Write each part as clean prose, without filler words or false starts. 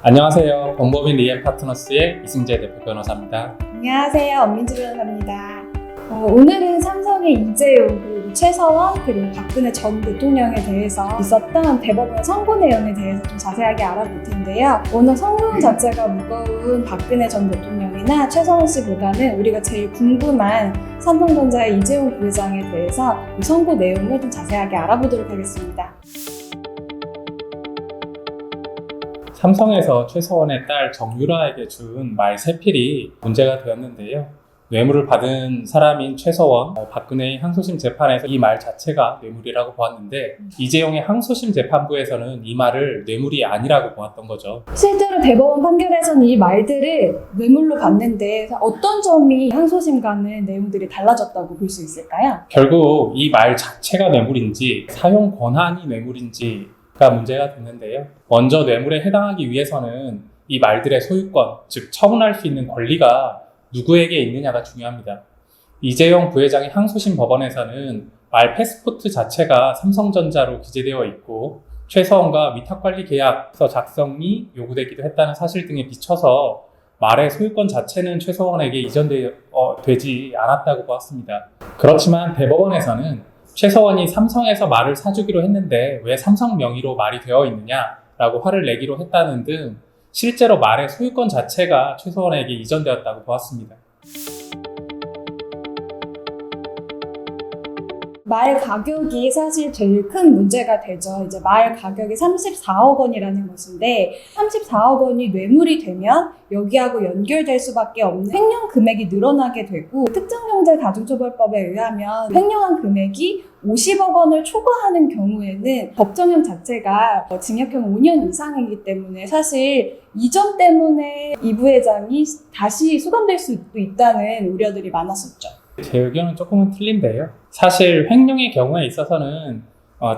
안녕하세요. 범법인 리엠 파트너스의 이승재 대표 변호사입니다. 안녕하세요. 엄민주 변호사입니다. 오늘은 삼성의 이재용, 그리고 최서원, 그리고 박근혜 전 대통령에 대해서 있었던 대법원 선고 내용에 대해서 좀 자세하게 알아볼 텐데요. 오늘 선고 자체가 무거운 박근혜 전 대통령이나 최서원 씨보다는 우리가 제일 궁금한 삼성전자의 이재용 부회장에 대해서 이 선고 내용을 좀 자세하게 알아보도록 하겠습니다. 삼성에서 최서원의 딸 정유라에게 준 말 세필이 문제가 되었는데요. 뇌물을 받은 사람인 최서원, 박근혜의 항소심 재판에서 이 말 자체가 뇌물이라고 보았는데 이재용의 항소심 재판부에서는 이 말을 뇌물이 아니라고 보았던 거죠. 실제로 대법원 판결에서는 이 말들을 뇌물로 봤는데 어떤 점이 항소심과는 내용들이 달라졌다고 볼 수 있을까요? 결국 이 말 자체가 뇌물인지 사용 권한이 뇌물인지가 문제가 됐는데요. 먼저 뇌물에 해당하기 위해서는 이 말들의 소유권, 즉 처분할 수 있는 권리가 누구에게 있느냐가 중요합니다. 이재용 부회장의 항소심 법원에서는 말 패스포트 자체가 삼성전자로 기재되어 있고 최서원과 위탁관리 계약서 작성이 요구되기도 했다는 사실 등에 비춰서 말의 소유권 자체는 최서원에게 이전되지 않았다고 보았습니다. 그렇지만 대법원에서는 최서원이 삼성에서 말을 사주기로 했는데 왜 삼성 명의로 말이 되어 있느냐라고 화를 내기로 했다는 등 실제로 말의 소유권 자체가 최서원에게 이전되었다고 보았습니다. 말 가격이 사실 제일 큰 문제가 되죠. 이제 말 가격이 34억 원이라는 것인데 34억 원이 뇌물이 되면 여기하고 연결될 수밖에 없는 횡령 금액이 늘어나게 되고 특정경제가중처벌법에 의하면 횡령한 금액이 50억 원을 초과하는 경우에는 법정형 자체가 징역형 5년 이상이기 때문에 사실 이 점 때문에 이 부회장이 다시 수감될 수도 있다는 우려들이 많았었죠. 제 의견은 조금은 틀린데요. 사실 횡령의 경우에 있어서는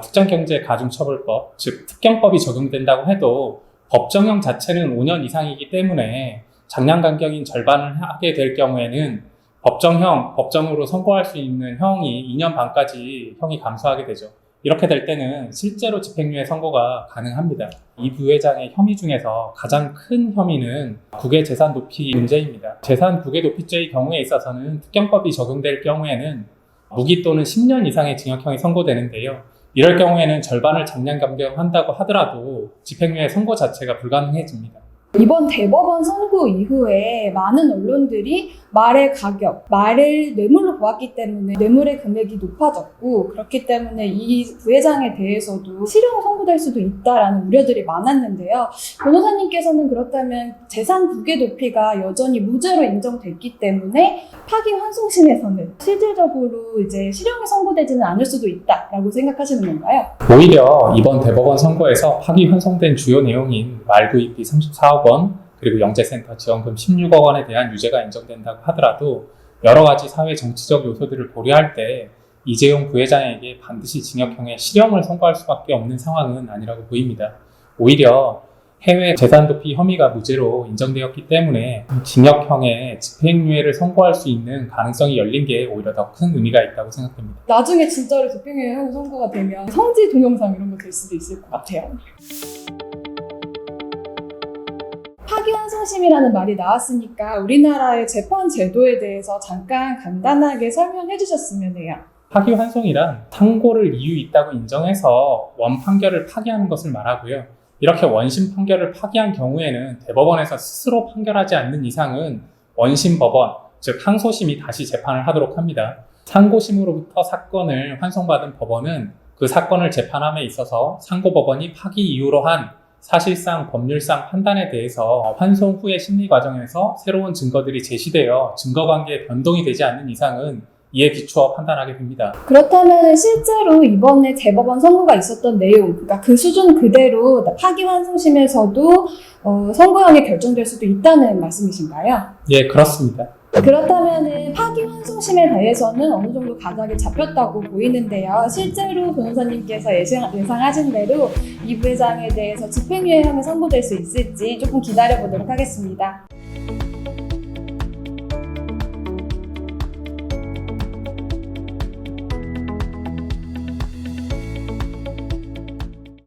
특정경제가중처벌법, 즉 특경법이 적용된다고 해도 법정형 자체는 5년 이상이기 때문에 장량 간격인 절반을 하게 될 경우에는 법정으로 선고할 수 있는 형이 2년 반까지 형이 감소하게 되죠. 이렇게 될 때는 실제로 집행유예 선고가 가능합니다. 이 부회장의 혐의 중에서 가장 큰 혐의는 국외 재산 도피 문제입니다. 재산 국외 도피죄의 경우에 있어서는 특경법이 적용될 경우에는 무기 또는 10년 이상의 징역형이 선고되는데요. 이럴 경우에는 절반을 장량 감경한다고 하더라도 집행유예 선고 자체가 불가능해집니다. 이번 대법원 선고 이후에 많은 언론들이 말의 가격, 말을 뇌물로 보았기 때문에 뇌물의 금액이 높아졌고 그렇기 때문에 이 부회장에 대해서도 실형 선고될 수도 있다라는 우려들이 많았는데요. 변호사님께서는 그렇다면 재산 국외 도피가 여전히 무죄로 인정됐기 때문에 파기환송심에서는 실질적으로 이제 실형이 선고되지는 않을 수도 있다라고 생각하시는 건가요? 오히려 이번 대법원 선고에서 파기환송된 주요 내용인 말구입비 34억 원, 그리고 영재센터 지원금 16억 원에 대한 유죄가 인정된다고 하더라도 여러 가지 사회 정치적 요소들을 고려할 때 이재용 부회장에게 반드시 징역형의 실형을 선고할 수밖에 없는 상황은 아니라고 보입니다. 오히려 해외 재산 도피 혐의가 무죄로 인정되었기 때문에 징역형의 집행유예를 선고할 수 있는 가능성이 열린 게 오히려 더 큰 의미가 있다고 생각됩니다. 나중에 진짜로 집행유예 선고가 되면 성지 동영상 이런 거 될 수도 있을 것 같아요. 파기환송심이라는 말이 나왔으니까 우리나라의 재판 제도에 대해서 잠깐 간단하게 설명해 주셨으면 해요. 파기환송이란 상고를 이유 있다고 인정해서 원 판결을 파기하는 것을 말하고요. 이렇게 원심 판결을 파기한 경우에는 대법원에서 스스로 판결하지 않는 이상은 원심 법원, 즉 항소심이 다시 재판을 하도록 합니다. 상고심으로부터 사건을 환송받은 법원은 그 사건을 재판함에 있어서 상고법원이 파기 이유로 한 사실상 법률상 판단에 대해서 환송 후의 심리 과정에서 새로운 증거들이 제시되어 증거관계에 변동이 되지 않는 이상은 이에 비추어 판단하게 됩니다. 그렇다면 실제로 이번에 대법원 선고가 있었던 내용, 그러니까 그 수준 그대로 파기환송심에서도 선고형이 결정될 수도 있다는 말씀이신가요? 예, 그렇습니다. 그렇다면 파기환송심에 대해서는 어느 정도 가닥이 잡혔다고 보이는데요. 실제로 변호사님께서 예상하신 대로 이 부회장에 대해서 집행유예형이 선고될 수 있을지 조금 기다려보도록 하겠습니다.